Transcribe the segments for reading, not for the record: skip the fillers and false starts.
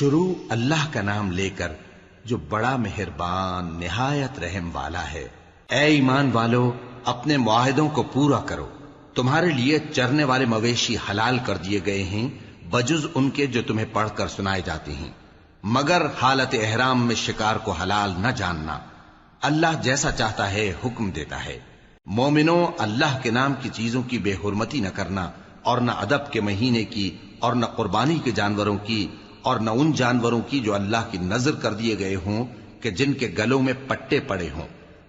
شروع اللہ کا نام لے کر جو بڑا مہربان نہایت رحم والا ہے۔ اے ایمان والو، اپنے معاہدوں کو پورا کرو۔ تمہارے لیے چرنے والے مویشی حلال کر دیے گئے ہیں بجز ان کے جو تمہیں پڑھ کر سنائے جاتے ہیں، مگر حالت احرام میں شکار کو حلال نہ جاننا۔ اللہ جیسا چاہتا ہے حکم دیتا ہے۔ مومنو، اللہ کے نام کی چیزوں کی بے حرمتی نہ کرنا، اور نہ ادب کے مہینے کی، اور نہ قربانی کے جانوروں کی، اور نہ ان جانوروں کی جو اللہ کی نذر کر دیے گئے ہوں کہ جن کے گلوں میں پٹے پڑے ہوں،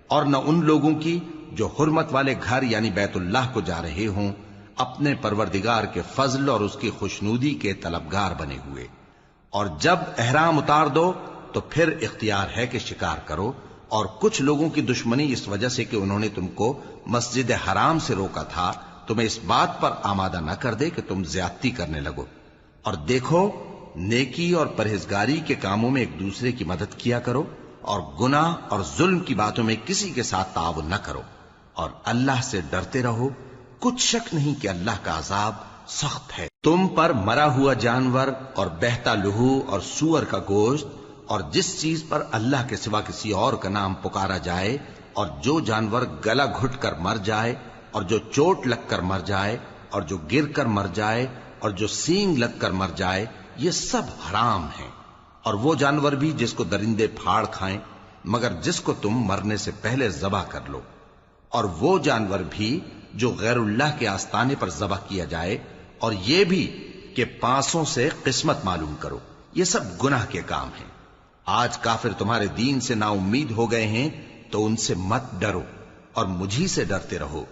اور نہ ان لوگوں کی جو حرمت والے گھر یعنی بیت اللہ کو جا رہے ہوں، اپنے پروردگار کے فضل اور اس کی خوشنودی کے طلبگار بنے ہوئے۔ اور جب احرام اتار دو تو پھر اختیار ہے کہ شکار کرو، اور کچھ لوگوں کی دشمنی اس وجہ سے کہ انہوں نے تم کو مسجد حرام سے روکا تھا، تمہیں اس بات پر آمادہ نہ کر دے کہ تم زیادتی کرنے لگو۔ اور دیکھو، نیکی اور پرہیزگاری کے کاموں میں ایک دوسرے کی مدد کیا کرو، اور گناہ اور ظلم کی باتوں میں کسی کے ساتھ تعاون نہ کرو، اور اللہ سے ڈرتے رہو۔ کچھ شک نہیں کہ اللہ کا عذاب سخت ہے۔ تم پر مرا ہوا جانور اور بہتا لہو اور سور کا گوشت، اور جس چیز پر اللہ کے سوا کسی اور کا نام پکارا جائے، اور جو جانور گلا گھٹ کر مر جائے، اور جو چوٹ لگ کر مر جائے، اور جو گر کر مر جائے، اور جو سینگ لگ کر مر جائے، یہ سب حرام ہیں۔ اور وہ جانور بھی جس کو درندے پھاڑ کھائیں، مگر جس کو تم مرنے سے پہلے ذبح کر لو۔ اور وہ جانور بھی جو غیر اللہ کے آستانے پر ذبح کیا جائے، اور یہ بھی کہ پانسوں سے قسمت معلوم کرو۔ یہ سب گناہ کے کام ہیں۔ آج کافر تمہارے دین سے نا امید ہو گئے ہیں، تو ان سے مت ڈرو اور مجھی سے ڈرتے رہو۔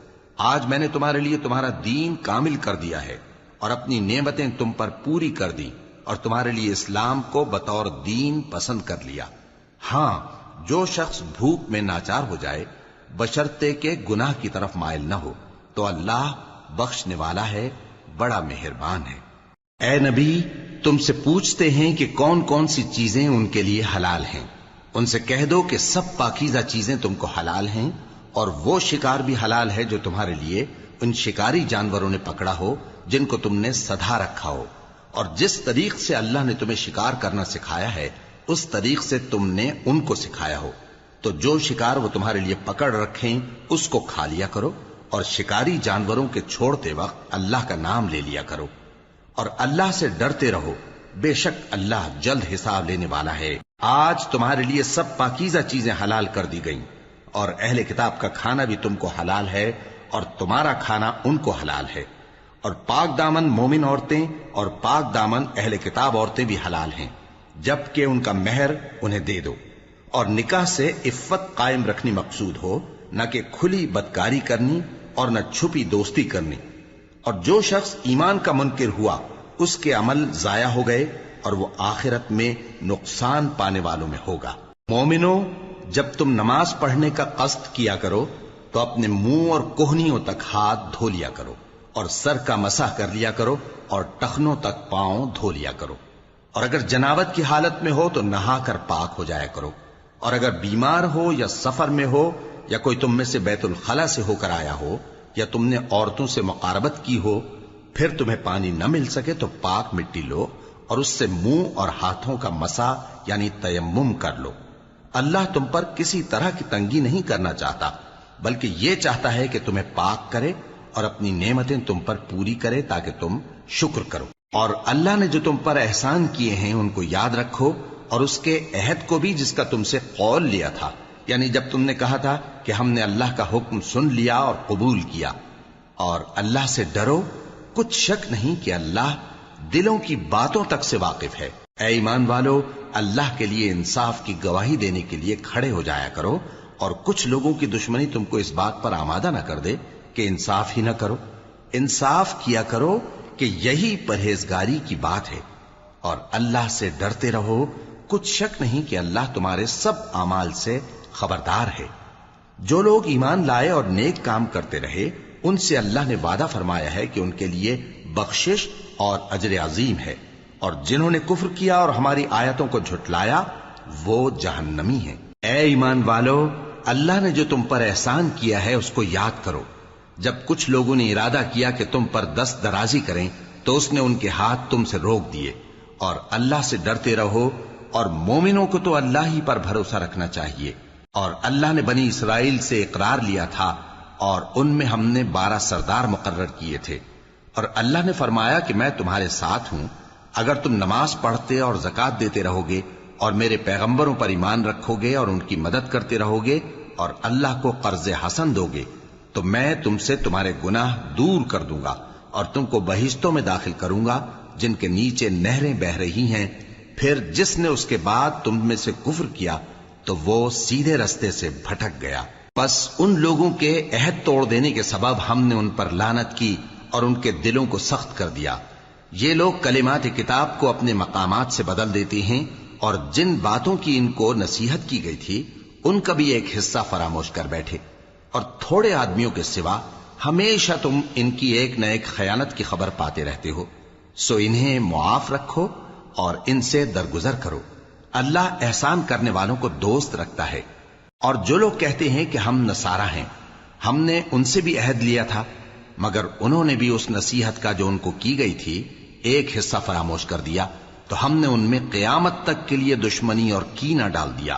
آج میں نے تمہارے لیے تمہارا دین کامل کر دیا ہے، اور اپنی نعمتیں تم پر پوری کر دی، اور تمہارے لیے اسلام کو بطور دین پسند کر لیا۔ ہاں، جو شخص بھوک میں ناچار ہو جائے، بشرطے کہ گناہ کی طرف مائل نہ ہو، تو اللہ بخشنے والا ہے، بڑا مہربان ہے۔ اے نبی، تم سے پوچھتے ہیں کہ کون کون سی چیزیں ان کے لیے حلال ہیں۔ ان سے کہہ دو کہ سب پاکیزہ چیزیں تم کو حلال ہیں، اور وہ شکار بھی حلال ہے جو تمہارے لیے ان شکاری جانوروں نے پکڑا ہو جن کو تم نے سدھا رکھا ہو، اور جس طریق سے اللہ نے تمہیں شکار کرنا سکھایا ہے اس طریق سے تم نے ان کو سکھایا ہو۔ تو جو شکار وہ تمہارے لیے پکڑ رکھیں اس کو کھا لیا کرو، اور شکاری جانوروں کے چھوڑتے وقت اللہ کا نام لے لیا کرو، اور اللہ سے ڈرتے رہو، بے شک اللہ جلد حساب لینے والا ہے۔ آج تمہارے لیے سب پاکیزہ چیزیں حلال کر دی گئیں، اور اہل کتاب کا کھانا بھی تم کو حلال ہے، اور تمہارا کھانا ان کو حلال ہے۔ اور پاک دامن مومن عورتیں اور پاک دامن اہل کتاب عورتیں بھی حلال ہیں، جبکہ ان کا مہر انہیں دے دو۔ اور نکاح سے عفت قائم رکھنی مقصود ہو، نہ کہ کھلی بدکاری کرنی اور نہ چھپی دوستی کرنی۔ اور جو شخص ایمان کا منکر ہوا اس کے عمل ضائع ہو گئے، اور وہ آخرت میں نقصان پانے والوں میں ہوگا۔ مومنو، جب تم نماز پڑھنے کا قصد کیا کرو تو اپنے منہ اور کوہنیوں تک ہاتھ دھو لیا کرو، اور سر کا مسح کر لیا کرو، اور ٹخنوں تک پاؤں دھو لیا کرو۔ اور اگر جنابت کی حالت میں ہو تو نہا کر پاک ہو جایا کرو۔ اور اگر بیمار ہو یا سفر میں ہو، یا کوئی تم میں سے بیت الخلا سے ہو کر آیا ہو، یا تم نے عورتوں سے مقاربت کی ہو، پھر تمہیں پانی نہ مل سکے تو پاک مٹی لو اور اس سے منہ اور ہاتھوں کا مسح یعنی تیمم کر لو۔ اللہ تم پر کسی طرح کی تنگی نہیں کرنا چاہتا، بلکہ یہ چاہتا ہے کہ تمہیں پاک کرے اور اپنی نعمتیں تم پر پوری کرے تاکہ تم شکر کرو۔ اور اللہ نے جو تم پر احسان کیے ہیں ان کو یاد رکھو، اور اس کے عہد کو بھی جس کا تم سے قول لیا تھا، یعنی جب تم نے کہا تھا کہ ہم نے اللہ کا حکم سن لیا اور قبول کیا۔ اور اللہ سے ڈرو، کچھ شک نہیں کہ اللہ دلوں کی باتوں تک سے واقف ہے۔ اے ایمان والو، اللہ کے لیے انصاف کی گواہی دینے کے لیے کھڑے ہو جایا کرو، اور کچھ لوگوں کی دشمنی تم کو اس بات پر آمادہ نہ کر دے کہ انصاف ہی نہ کرو۔ انصاف کیا کرو کہ یہی پرہیزگاری کی بات ہے، اور اللہ سے ڈرتے رہو، کچھ شک نہیں کہ اللہ تمہارے سب اعمال سے خبردار ہے۔ جو لوگ ایمان لائے اور نیک کام کرتے رہے ان سے اللہ نے وعدہ فرمایا ہے کہ ان کے لیے بخشش اور اجر عظیم ہے، اور جنہوں نے کفر کیا اور ہماری آیتوں کو جھٹلایا وہ جہنمی ہیں۔ اے ایمان والو، اللہ نے جو تم پر احسان کیا ہے اس کو یاد کرو۔ جب کچھ لوگوں نے ارادہ کیا کہ تم پر دست درازی کریں تو اس نے ان کے ہاتھ تم سے روک دیے، اور اللہ سے ڈرتے رہو، اور مومنوں کو تو اللہ ہی پر بھروسہ رکھنا چاہیے۔ اور اللہ نے بنی اسرائیل سے اقرار لیا تھا، اور ان میں ہم نے 12 سردار مقرر کیے تھے، اور اللہ نے فرمایا کہ میں تمہارے ساتھ ہوں، اگر تم نماز پڑھتے اور زکوٰۃ دیتے رہو گے اور میرے پیغمبروں پر ایمان رکھو گے اور ان کی مدد کرتے رہو گے اور اللہ کو قرض حسن دو گے، تو میں تم سے تمہارے گناہ دور کر دوں گا اور تم کو بہشتوں میں داخل کروں گا جن کے نیچے نہریں بہ رہی ہیں۔ پھر جس نے اس کے بعد تم میں سے کفر کیا تو وہ سیدھے رستے سے بھٹک گیا۔ پس ان لوگوں کے عہد توڑ دینے کے سبب ہم نے ان پر لعنت کی اور ان کے دلوں کو سخت کر دیا۔ یہ لوگ کلمات کتاب کو اپنے مقامات سے بدل دیتے ہیں، اور جن باتوں کی ان کو نصیحت کی گئی تھی ان کا بھی ایک حصہ فراموش کر بیٹھے، اور تھوڑے آدمیوں کے سوا ہمیشہ تم ان کی ایک نہ ایک خیانت کی خبر پاتے رہتے ہو، سو انہیں معاف رکھو اور ان سے درگزر کرو۔ اللہ احسان کرنے والوں کو دوست رکھتا ہے۔ اور جو لوگ کہتے ہیں کہ ہم نصارہ ہیں، ہم نے ان سے بھی عہد لیا تھا، مگر انہوں نے بھی اس نصیحت کا جو ان کو کی گئی تھی ایک حصہ فراموش کر دیا، تو ہم نے ان میں قیامت تک کے لیے دشمنی اور کینہ ڈال دیا،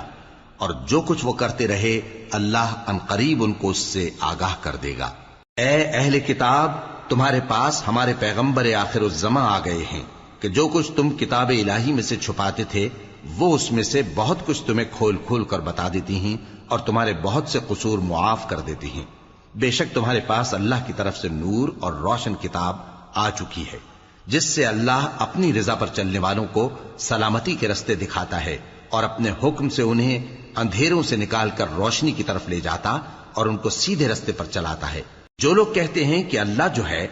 اور جو کچھ وہ کرتے رہے اللہ عنقریب ان کو اس سے آگاہ کر دے گا۔ اے اہل کتاب، تمہارے پاس ہمارے پیغمبر آخر الزماں آ گئے ہیں کہ جو کچھ تم کتاب الہی میں سے چھپاتے تھے وہ اس میں سے بہت کچھ تمہیں کھول کھول کر بتا دیتی ہیں اور تمہارے بہت سے قصور معاف کر دیتی ہیں۔ بے شک تمہارے پاس اللہ کی طرف سے نور اور روشن کتاب آ چکی ہے، جس سے اللہ اپنی رضا پر چلنے والوں کو سلامتی کے رستے دکھاتا ہے اور اپنے حکم سے انہیں اندھیروں سے نکال کر روشنی کی طرف لے جاتا اور ان کو سیدھے رستے پر چلاتا ہے۔ جو لوگ کہتے ہیں کہ اللہ جو ہے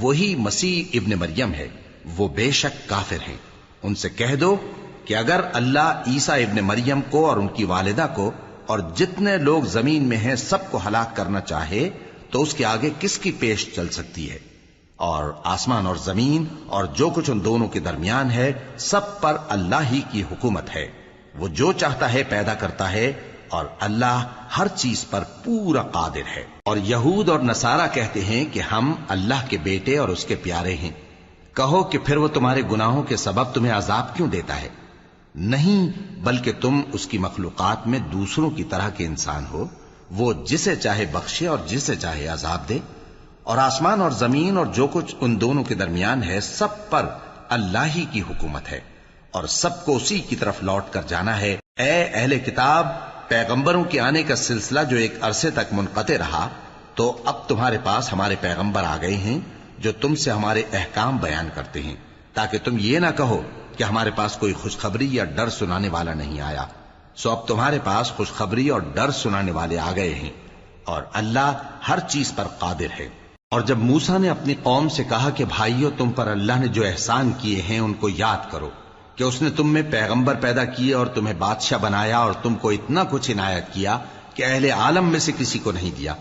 وہی مسیح ابن مریم ہے، وہ بے شک کافر ہیں۔ ان سے کہہ دو کہ اگر اللہ عیسیٰ ابن مریم کو اور ان کی والدہ کو اور جتنے لوگ زمین میں ہیں سب کو ہلاک کرنا چاہے تو اس کے آگے کس کی پیش چل سکتی ہے؟ اور آسمان اور زمین اور جو کچھ ان دونوں کے درمیان ہے سب پر اللہ ہی کی حکومت ہے، وہ جو چاہتا ہے پیدا کرتا ہے، اور اللہ ہر چیز پر پورا قادر ہے۔ اور یہود اور نصارہ کہتے ہیں کہ ہم اللہ کے بیٹے اور اس کے پیارے ہیں۔ کہو کہ پھر وہ تمہارے گناہوں کے سبب تمہیں عذاب کیوں دیتا ہے؟ نہیں، بلکہ تم اس کی مخلوقات میں دوسروں کی طرح کے انسان ہو، وہ جسے چاہے بخشے اور جسے چاہے عذاب دے۔ اور آسمان اور زمین اور جو کچھ ان دونوں کے درمیان ہے سب پر اللہ ہی کی حکومت ہے، اور سب کو اسی کی طرف لوٹ کر جانا ہے۔ اے اہل کتاب، پیغمبروں کے آنے کا سلسلہ جو ایک عرصے تک منقطع رہا، تو اب تمہارے پاس ہمارے پیغمبر آ گئے ہیں جو تم سے ہمارے احکام بیان کرتے ہیں، تاکہ تم یہ نہ کہو کہ ہمارے پاس کوئی خوشخبری یا ڈر سنانے والا نہیں آیا۔ سو اب تمہارے پاس خوشخبری اور ڈر سنانے والے آ گئے ہیں، اور اللہ ہر چیز پر قادر ہے۔ اور جب موسیٰ نے اپنی قوم سے کہا کہ بھائیو، تم پر اللہ نے جو احسان کیے ہیں ان کو یاد کرو، کہ اس نے تم میں پیغمبر پیدا کیے اور تمہیں بادشاہ بنایا اور تم کو اتنا کچھ عنایت کیا کہ اہل عالم میں سے کسی کو نہیں دیا۔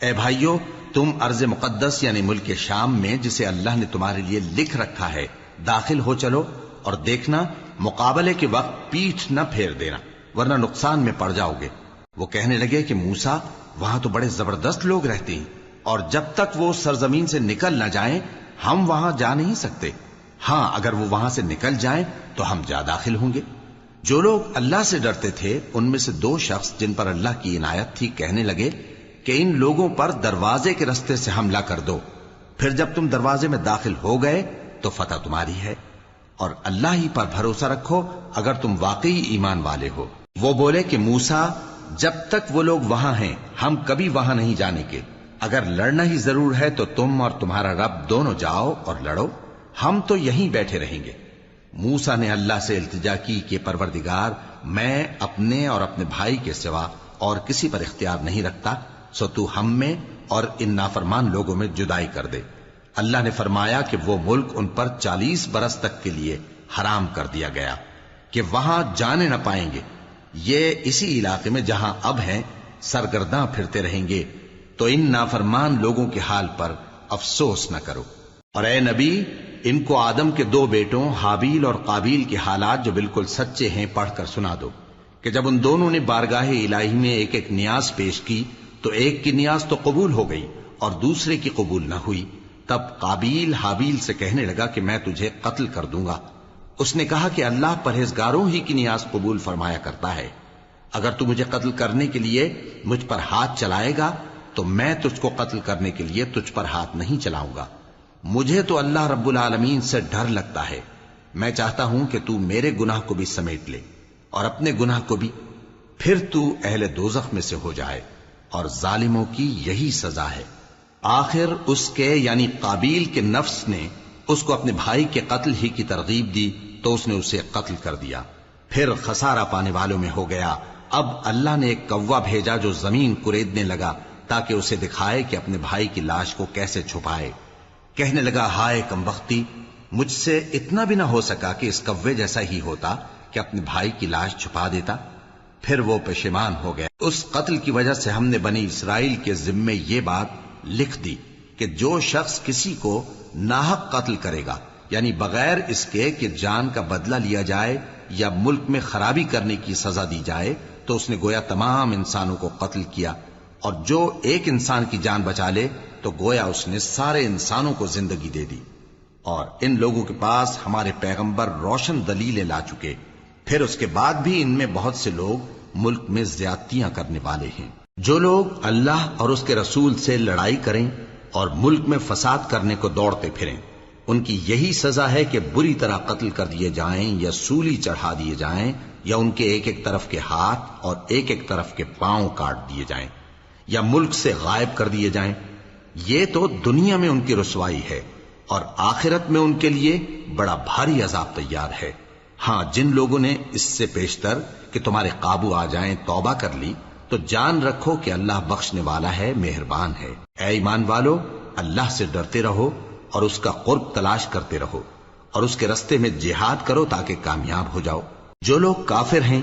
اے بھائیو، تم ارض مقدس یعنی ملک شام میں جسے اللہ نے تمہارے لیے لکھ رکھا ہے داخل ہو چلو، اور دیکھنا مقابلے کے وقت پیٹھ نہ پھیر دینا ورنہ نقصان میں پڑ جاؤ گے۔ وہ کہنے لگے کہ موسیٰ، وہاں تو بڑے زبردست لوگ رہتے ہیں، اور جب تک وہ سرزمین سے نکل نہ جائیں ہم وہاں جا نہیں سکتے۔ ہاں، اگر وہ وہاں سے نکل جائیں تو ہم جا داخل ہوں گے۔ جو لوگ اللہ سے ڈرتے تھے ان میں سے 2 شخص جن پر اللہ کی عنایت تھی کہنے لگے کہ ان لوگوں پر دروازے کے رستے سے حملہ کر دو، پھر جب تم دروازے میں داخل ہو گئے تو فتح تمہاری ہے، اور اللہ ہی پر بھروسہ رکھو اگر تم واقعی ایمان والے ہو۔ وہ بولے کہ موسیٰ، جب تک وہ لوگ وہاں ہیں ہم کبھی وہاں نہیں جانے کے، اگر لڑنا ہی ضرور ہے تو تم اور تمہارا رب دونوں جاؤ اور لڑو، ہم تو یہیں بیٹھے رہیں گے۔ موسیٰ نے اللہ سے التجا کی کہ پروردگار، میں اپنے اور اپنے بھائی کے سوا اور کسی پر اختیار نہیں رکھتا، سو تو ہم میں اور ان نافرمان لوگوں میں جدائی کر دے۔ اللہ نے فرمایا کہ وہ ملک ان پر 40 برس تک کے لیے حرام کر دیا گیا کہ وہاں جانے نہ پائیں گے۔ یہ اسی علاقے میں جہاں اب ہیں سرگرداں پھرتے رہیں گے، تو ان نافرمان لوگوں کے حال پر افسوس نہ کرو۔ اور اے نبی، ان کو آدم کے 2 بیٹوں حابیل اور قابیل کے حالات جو بالکل سچے ہیں پڑھ کر سنا دو کہ جب ان دونوں نے بارگاہ الہی میں ایک ایک نیاز پیش کی تو ایک کی نیاز تو قبول ہو گئی اور دوسرے کی قبول نہ ہوئی۔ تب قابیل حابیل سے کہنے لگا کہ میں تجھے قتل کر دوں گا، اس نے کہا کہ اللہ پرہیزگاروں ہی کی نیاز قبول فرمایا کرتا ہے. اگر تو مجھے قتل کرنے کے لیے مجھ پر ہاتھ چلائے گا تو میں تجھ کو قتل کرنے کے لیے تجھ پر ہاتھ نہیں چلاؤں گا. مجھے تو اللہ رب العالمین سے ڈر لگتا ہے. میں چاہتا ہوں کہ تو میرے گناہ کو بھی سمیٹ لے اور اپنے گناہ کو بھی، پھر تو اہل دوزخ میں سے ہو جائے، اور ظالموں کی یہی سزا ہے. آخر اس کے یعنی قابیل کے نفس نے اس کو اپنے بھائی کے قتل ہی کی ترغیب دی تو اس نے اسے قتل کر دیا. پھر خسارہ پانے والوں میں ہو گیا. اب اللہ نے ایک کوا بھیجا جو زمین کریدنے لگا تاکہ اسے دکھائے کہ اپنے بھائی کی لاش کو کیسے چھپائے. کہنے لگا، ہائے کمبختی، مجھ سے اتنا بھی نہ ہو سکا کہ اس کوے جیسا ہی ہوتا کہ اپنے بھائی کی لاش چھپا دیتا. پھر وہ پشیمان ہو گیا. اس قتل کی وجہ سے ہم نے بنی اسرائیل کے ذمے یہ بات لکھ دی کہ جو شخص کسی کو ناحق قتل کرے گا، یعنی بغیر اس کے کہ جان کا بدلہ لیا جائے یا ملک میں خرابی کرنے کی سزا دی جائے، تو اس نے گویا تمام انسانوں کو قتل کیا. اور جو ایک انسان کی جان بچا لے تو گویا اس نے سارے انسانوں کو زندگی دے دی. اور ان لوگوں کے پاس ہمارے پیغمبر روشن دلیلیں لا چکے، پھر اس کے بعد بھی ان میں بہت سے لوگ ملک میں زیادتیاں کرنے والے ہیں. جو لوگ اللہ اور اس کے رسول سے لڑائی کریں اور ملک میں فساد کرنے کو دوڑتے پھریں، ان کی یہی سزا ہے کہ بری طرح قتل کر دیے جائیں یا سولی چڑھا دیے جائیں، یا ان کے ایک ایک طرف کے ہاتھ اور ایک ایک طرف کے پاؤں کاٹ دیے جائیں، یا ملک سے غائب کر دیے جائیں. یہ تو دنیا میں ان کی رسوائی ہے، اور آخرت میں ان کے لیے بڑا بھاری عذاب تیار ہے. ہاں، جن لوگوں نے اس سے پیشتر کہ تمہارے قابو آ جائیں توبہ کر لی تو جان رکھو کہ اللہ بخشنے والا ہے، مہربان ہے. اے ایمان والو، اللہ سے ڈرتے رہو اور اس کا قرب تلاش کرتے رہو، اور اس کے رستے میں جہاد کرو تاکہ کامیاب ہو جاؤ. جو لوگ کافر ہیں،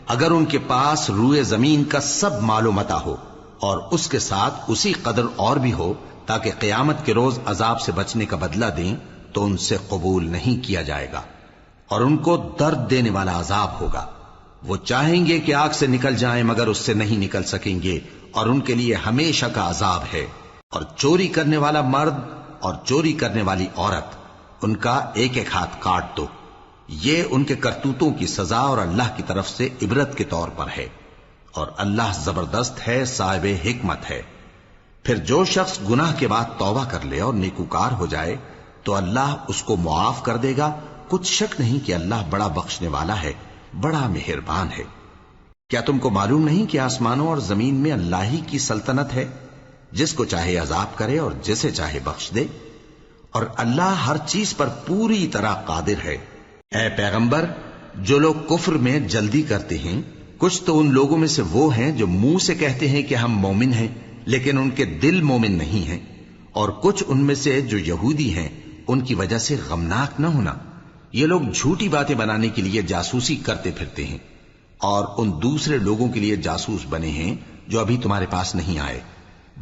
اگر ان کے پاس روئے زمین کا سب مال و متاع ہو اور اس کے ساتھ اسی قدر اور بھی ہو تاکہ قیامت کے روز عذاب سے بچنے کا بدلہ دیں، تو ان سے قبول نہیں کیا جائے گا، اور ان کو درد دینے والا عذاب ہوگا. وہ چاہیں گے کہ آگ سے نکل جائیں مگر اس سے نہیں نکل سکیں گے، اور ان کے لیے ہمیشہ کا عذاب ہے. اور چوری کرنے والا مرد اور چوری کرنے والی عورت، ان کا ایک ایک ہاتھ کاٹ دو. یہ ان کے کرتوتوں کی سزا اور اللہ کی طرف سے عبرت کے طور پر ہے، اور اللہ زبردست ہے، صاحب حکمت ہے. پھر جو شخص گناہ کے بعد توبہ کر لے اور نیکوکار ہو جائے تو اللہ اس کو معاف کر دے گا. کچھ شک نہیں کہ اللہ بڑا بخشنے والا ہے، بڑا مہربان ہے. کیا تم کو معلوم نہیں کہ آسمانوں اور زمین میں اللہ ہی کی سلطنت ہے، جس کو چاہے عذاب کرے اور جسے چاہے بخش دے، اور اللہ ہر چیز پر پوری طرح قادر ہے. اے پیغمبر، جو لوگ کفر میں جلدی کرتے ہیں، کچھ تو ان لوگوں میں سے وہ ہیں جو منہ سے کہتے ہیں کہ ہم مومن ہیں لیکن ان کے دل مومن نہیں ہیں، اور کچھ ان میں سے جو یہودی ہیں، ان کی وجہ سے غمناک نہ ہونا. یہ لوگ جھوٹی باتیں بنانے کے لیے جاسوسی کرتے پھرتے ہیں، اور ان دوسرے لوگوں کے لیے جاسوس بنے ہیں جو ابھی تمہارے پاس نہیں آئے.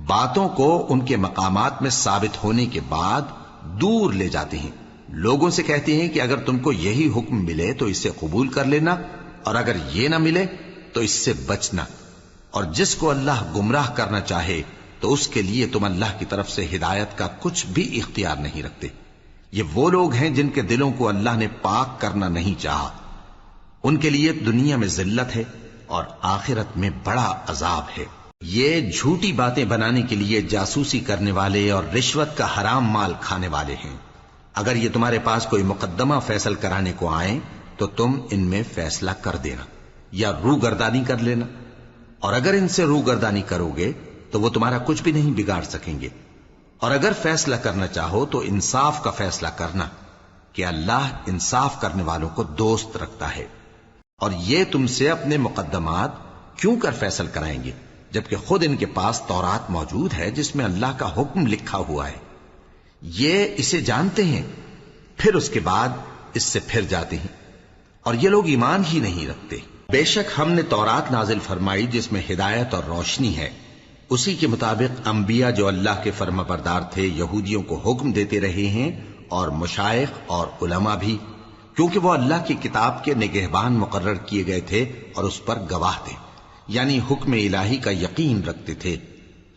باتوں کو ان کے مقامات میں ثابت ہونے کے بعد دور لے جاتے ہیں. لوگوں سے کہتے ہیں کہ اگر تم کو یہی حکم ملے تو اسے قبول کر لینا، اور اگر یہ نہ ملے تو اس سے بچنا. اور جس کو اللہ گمراہ کرنا چاہے تو اس کے لیے تم اللہ کی طرف سے ہدایت کا کچھ بھی اختیار نہیں رکھتے. یہ وہ لوگ ہیں جن کے دلوں کو اللہ نے پاک کرنا نہیں چاہا. ان کے لیے دنیا میں ذلت ہے اور آخرت میں بڑا عذاب ہے. یہ جھوٹی باتیں بنانے کے لیے جاسوسی کرنے والے اور رشوت کا حرام مال کھانے والے ہیں. اگر یہ تمہارے پاس کوئی مقدمہ فیصل کرانے کو آئیں تو تم ان میں فیصلہ کر دینا یا روگردانی کر لینا، اور اگر ان سے روگردانی کرو گے تو وہ تمہارا کچھ بھی نہیں بگاڑ سکیں گے. اور اگر فیصلہ کرنا چاہو تو انصاف کا فیصلہ کرنا، کہ اللہ انصاف کرنے والوں کو دوست رکھتا ہے. اور یہ تم سے اپنے مقدمات کیوں کر فیصل کرائیں گے جبکہ خود ان کے پاس تورات موجود ہے جس میں اللہ کا حکم لکھا ہوا ہے. یہ اسے جانتے ہیں، پھر اس کے بعد اس سے پھر جاتے ہیں، اور یہ لوگ ایمان ہی نہیں رکھتے. بے شک ہم نے تورات نازل فرمائی جس میں ہدایت اور روشنی ہے. اسی کے مطابق انبیاء جو اللہ کے فرما بردار تھے یہودیوں کو حکم دیتے رہے ہیں، اور مشائخ اور علماء بھی، کیونکہ وہ اللہ کی کتاب کے نگہبان مقرر کیے گئے تھے اور اس پر گواہ تھے، یعنی حکم الہی کا یقین رکھتے تھے.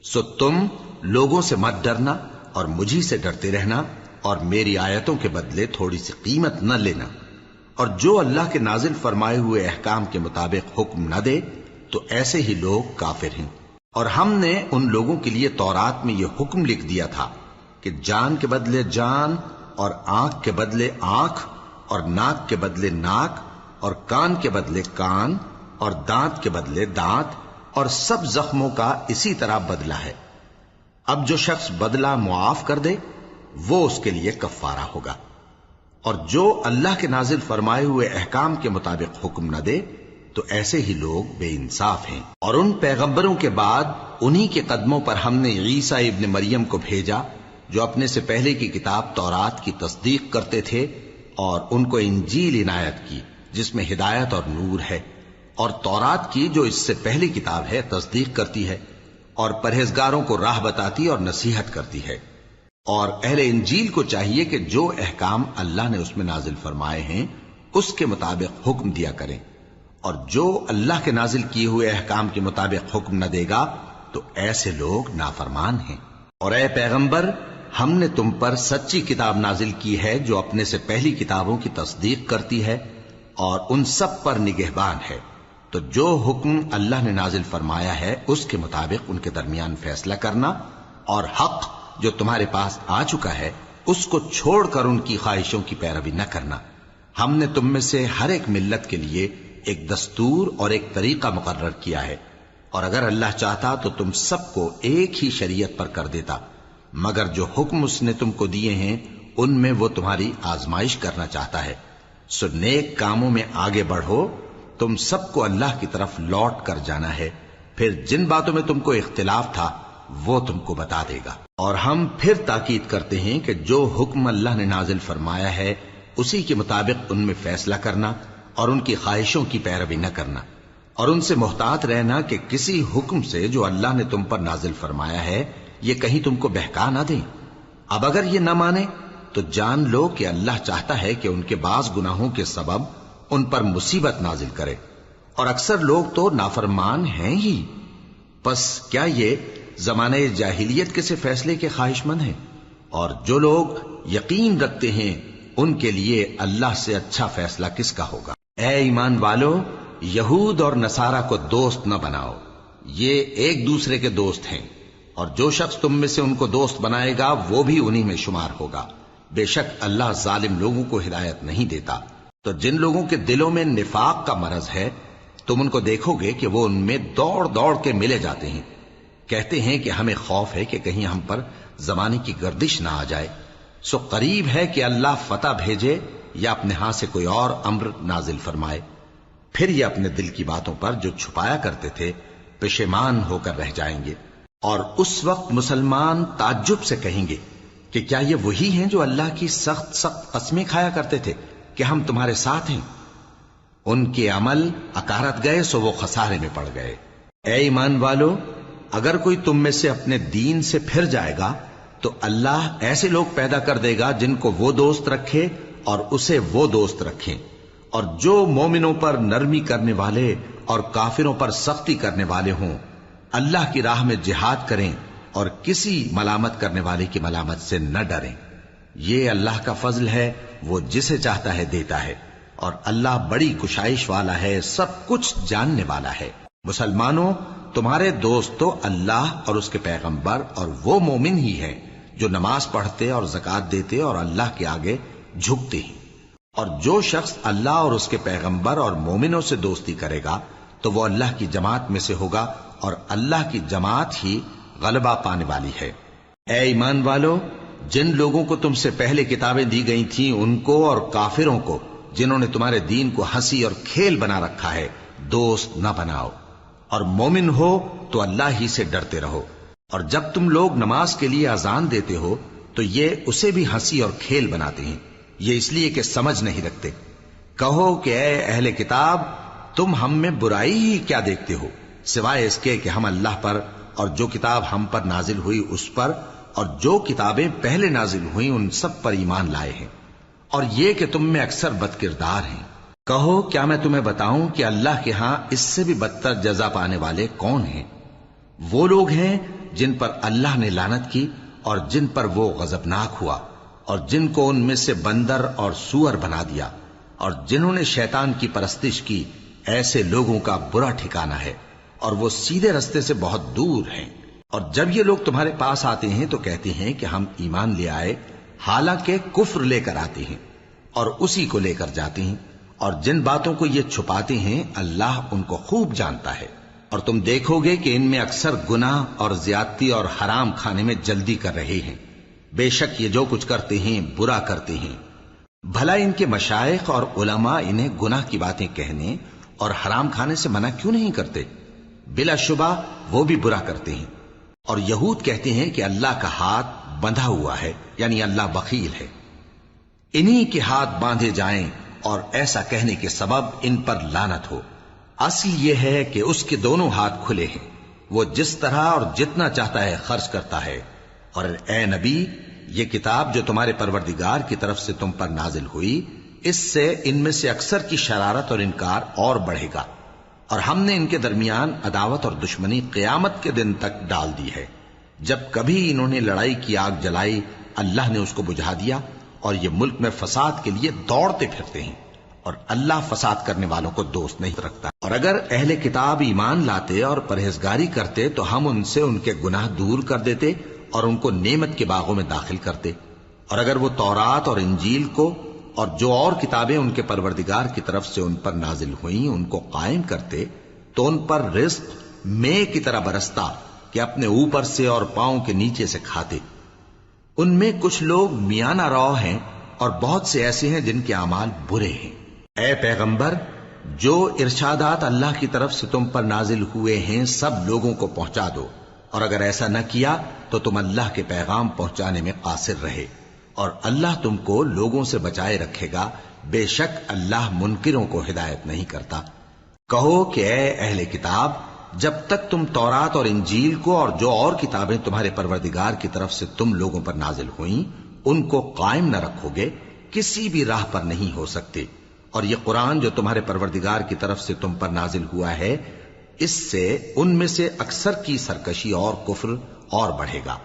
سو تم لوگوں سے مت ڈرنا اور مجھی سے ڈرتے رہنا، اور میری آیتوں کے بدلے تھوڑی سی قیمت نہ لینا. اور جو اللہ کے نازل فرمائے ہوئے احکام کے مطابق حکم نہ دے تو ایسے ہی لوگ کافر ہیں۔ اور ہم نے ان لوگوں کے لیے تورات میں یہ حکم لکھ دیا تھا کہ جان کے بدلے جان، اور آنکھ کے بدلے آنکھ، اور ناک کے بدلے ناک، اور کان کے بدلے کان، اور دانت کے بدلے دانت، اور سب زخموں کا اسی طرح بدلہ ہے۔ اب جو شخص بدلہ معاف کر دے وہ اس کے لیے کفارہ ہوگا، اور جو اللہ کے نازل فرمائے ہوئے احکام کے مطابق حکم نہ دے تو ایسے ہی لوگ بے انصاف ہیں۔ اور ان پیغمبروں کے بعد انہی کے قدموں پر ہم نے عیسیٰ ابن مریم کو بھیجا جو اپنے سے پہلے کی کتاب تورات کی تصدیق کرتے تھے، اور ان کو انجیل عنایت کی جس میں ہدایت اور نور ہے، اور تورات کی جو اس سے پہلی کتاب ہے تصدیق کرتی ہے اور پرہیزگاروں کو راہ بتاتی اور نصیحت کرتی ہے۔ اور اہل انجیل کو چاہیے کہ جو احکام اللہ نے اس میں نازل فرمائے ہیں اس کے مطابق حکم دیا کریں، اور جو اللہ کے نازل کیے ہوئے احکام کے مطابق حکم نہ دے گا تو ایسے لوگ نافرمان ہیں۔ اور اے پیغمبر، ہم نے تم پر سچی کتاب نازل کی ہے جو اپنے سے پہلی کتابوں کی تصدیق کرتی ہے اور ان سب پر نگہبان ہے، تو جو حکم اللہ نے نازل فرمایا ہے اس کے مطابق ان کے درمیان فیصلہ کرنا، اور حق جو تمہارے پاس آ چکا ہے اس کو چھوڑ کر ان کی خواہشوں کی پیروی نہ کرنا۔ ہم نے تم میں سے ہر ایک ملت کے لیے ایک دستور اور ایک طریقہ مقرر کیا ہے، اور اگر اللہ چاہتا تو تم سب کو ایک ہی شریعت پر کر دیتا، مگر جو حکم اس نے تم کو دیے ہیں ان میں وہ تمہاری آزمائش کرنا چاہتا ہے۔ سو نیک کاموں میں آگے بڑھو، تم سب کو اللہ کی طرف لوٹ کر جانا ہے، پھر جن باتوں میں تم کو اختلاف تھا وہ تم کو بتا دے گا۔ اور ہم پھر تاکید کرتے ہیں کہ جو حکم اللہ نے نازل فرمایا ہے اسی کے مطابق ان میں فیصلہ کرنا اور ان کی خواہشوں کی پیروی نہ کرنا، اور ان سے محتاط رہنا کہ کسی حکم سے جو اللہ نے تم پر نازل فرمایا ہے یہ کہیں تم کو بہکا نہ دیں۔ اب اگر یہ نہ مانے تو جان لو کہ اللہ چاہتا ہے کہ ان کے بعض گناہوں کے سبب ان پر مصیبت نازل کرے، اور اکثر لوگ تو نافرمان ہیں ہی۔ پس کیا یہ زمانہ جاہلیت کے سے فیصلے کے خواہش مند ہیں؟ اور جو لوگ یقین رکھتے ہیں ان کے لیے اللہ سے اچھا فیصلہ کس کا ہوگا؟ اے ایمان والو، یہود اور نصارہ کو دوست نہ بناؤ، یہ ایک دوسرے کے دوست ہیں، اور جو شخص تم میں سے ان کو دوست بنائے گا وہ بھی انہی میں شمار ہوگا۔ بے شک اللہ ظالم لوگوں کو ہدایت نہیں دیتا۔ تو جن لوگوں کے دلوں میں نفاق کا مرض ہے تم ان کو دیکھو گے کہ وہ ان میں دوڑ دوڑ کے ملے جاتے ہیں، کہتے ہیں کہ ہمیں خوف ہے کہ کہیں ہم پر زمانے کی گردش نہ آ جائے۔ سو قریب ہے کہ اللہ فتح بھیجے یا اپنے ہاں سے کوئی اور امر نازل فرمائے، پھر یہ اپنے دل کی باتوں پر جو چھپایا کرتے تھے پشیمان ہو کر رہ جائیں گے۔ اور اس وقت مسلمان تعجب سے کہیں گے کہ کیا یہ وہی ہیں جو اللہ کی سخت سخت قسمیں کھایا کرتے تھے کہ ہم تمہارے ساتھ ہیں؟ ان کے عمل اکارت گئے سو وہ خسارے میں پڑ گئے۔ اے ایمان والو، اگر کوئی تم میں سے اپنے دین سے پھر جائے گا تو اللہ ایسے لوگ پیدا کر دے گا جن کو وہ دوست رکھے اور اسے وہ دوست رکھیں، اور جو مومنوں پر نرمی کرنے والے اور کافروں پر سختی کرنے والے ہوں، اللہ کی راہ میں جہاد کریں اور کسی ملامت کرنے والے کی ملامت سے نہ ڈریں۔ یہ اللہ کا فضل ہے، وہ جسے چاہتا ہے دیتا ہے، اور اللہ بڑی کشائش والا ہے، سب کچھ جاننے والا ہے۔ مسلمانوں، تمہارے دوست تو اللہ اور اس کے پیغمبر اور وہ مومن ہی ہیں جو نماز پڑھتے اور زکوٰۃ دیتے اور اللہ کے آگے جھکتے ہیں۔ اور جو شخص اللہ اور اس کے پیغمبر اور مومنوں سے دوستی کرے گا تو وہ اللہ کی جماعت میں سے ہوگا، اور اللہ کی جماعت ہی غلبہ پانے والی ہے۔ اے ایمان والو، جن لوگوں کو تم سے پہلے کتابیں دی گئی تھیں ان کو اور کافروں کو جنہوں نے تمہارے دین کو ہنسی اور کھیل بنا رکھا ہے دوست نہ بناؤ، اور مومن ہو تو اللہ ہی سے ڈرتے رہو۔ اور جب تم لوگ نماز کے لیے اذان دیتے ہو تو یہ اسے بھی ہنسی اور کھیل بناتے ہیں، یہ اس لیے کہ سمجھ نہیں رکھتے۔ کہو کہ اے اہل کتاب، تم ہم میں برائی ہی کیا دیکھتے ہو، سوائے اس کے کہ ہم اللہ پر اور جو کتاب ہم پر نازل ہوئی اس پر اور جو کتابیں پہلے نازل ہوئیں ان سب پر ایمان لائے ہیں، اور یہ کہ تم میں اکثر بد کردار ہیں۔ کہو کیا میں تمہیں بتاؤں کہ اللہ کے ہاں اس سے بھی بدتر جزا پانے والے کون ہیں؟ وہ لوگ ہیں جن پر اللہ نے لعنت کی اور جن پر وہ غضبناک ہوا، اور جن کو ان میں سے بندر اور سور بنا دیا، اور جنہوں نے شیطان کی پرستش کی ایسے لوگوں کا برا ٹھکانہ ہے، اور وہ سیدھے رستے سے بہت دور ہیں۔ اور جب یہ لوگ تمہارے پاس آتے ہیں تو کہتے ہیں کہ ہم ایمان لے آئے، حالانکہ کفر لے کر آتے ہیں اور اسی کو لے کر جاتے ہیں، اور جن باتوں کو یہ چھپاتے ہیں اللہ ان کو خوب جانتا ہے۔ اور تم دیکھو گے کہ ان میں اکثر گناہ اور زیادتی اور حرام کھانے میں جلدی کر رہے ہیں، بے شک یہ جو کچھ کرتے ہیں برا کرتے ہیں۔ بھلا ان کے مشائخ اور علماء انہیں گناہ کی باتیں کہنے اور حرام کھانے سے منع کیوں نہیں کرتے؟ بلا شبہ وہ بھی برا کرتے ہیں۔ اور یہود کہتے ہیں کہ اللہ کا ہاتھ بندھا ہوا ہے، یعنی اللہ بخیل ہے، انہی کے ہاتھ باندھے جائیں، اور ایسا کہنے کے سبب ان پر لعنت ہو۔ اصل یہ ہے کہ اس کے دونوں ہاتھ کھلے ہیں، وہ جس طرح اور جتنا چاہتا ہے خرچ کرتا ہے۔ اور اے نبی، یہ کتاب جو تمہارے پروردگار کی طرف سے تم پر نازل ہوئی، اس سے ان میں سے اکثر کی شرارت اور انکار اور بڑھے گا، اور ہم نے ان کے درمیان عداوت اور دشمنی قیامت کے دن تک ڈال دی ہے۔ جب کبھی انہوں نے لڑائی کی آگ جلائی، اللہ نے اس کو بجھا دیا، اور یہ ملک میں فساد کے لیے دوڑتے پھرتے ہیں، اور اللہ فساد کرنے والوں کو دوست نہیں رکھتا۔ اور اگر اہل کتاب ایمان لاتے اور پرہیزگاری کرتے تو ہم ان سے ان کے گناہ دور کر دیتے اور ان کو نعمت کے باغوں میں داخل کرتے۔ اور اگر وہ تورات اور انجیل کو اور جو اور کتابیں ان کے پروردگار کی طرف سے ان پر نازل ہوئیں ان کو قائم کرتے تو ان پر رزق مے کی طرح برستا کہ اپنے اوپر سے اور پاؤں کے نیچے سے کھاتے۔ ان میں کچھ لوگ میانہ رو ہیں اور بہت سے ایسے ہیں جن کے اعمال برے ہیں۔ اے پیغمبر، جو ارشادات اللہ کی طرف سے تم پر نازل ہوئے ہیں سب لوگوں کو پہنچا دو، اور اگر ایسا نہ کیا تو تم اللہ کے پیغام پہنچانے میں قاصر رہے، اور اللہ تم کو لوگوں سے بچائے رکھے گا، بے شک اللہ منکروں کو ہدایت نہیں کرتا۔ کہو کہ اے اہل کتاب، جب تک تم تورات اور انجیل کو اور جو اور کتابیں تمہارے پروردگار کی طرف سے تم لوگوں پر نازل ہوئیں ان کو قائم نہ رکھو گے، کسی بھی راہ پر نہیں ہو سکتے۔ اور یہ قرآن جو تمہارے پروردگار کی طرف سے تم پر نازل ہوا ہے، اس سے ان میں سے اکثر کی سرکشی اور کفر اور بڑھے گا،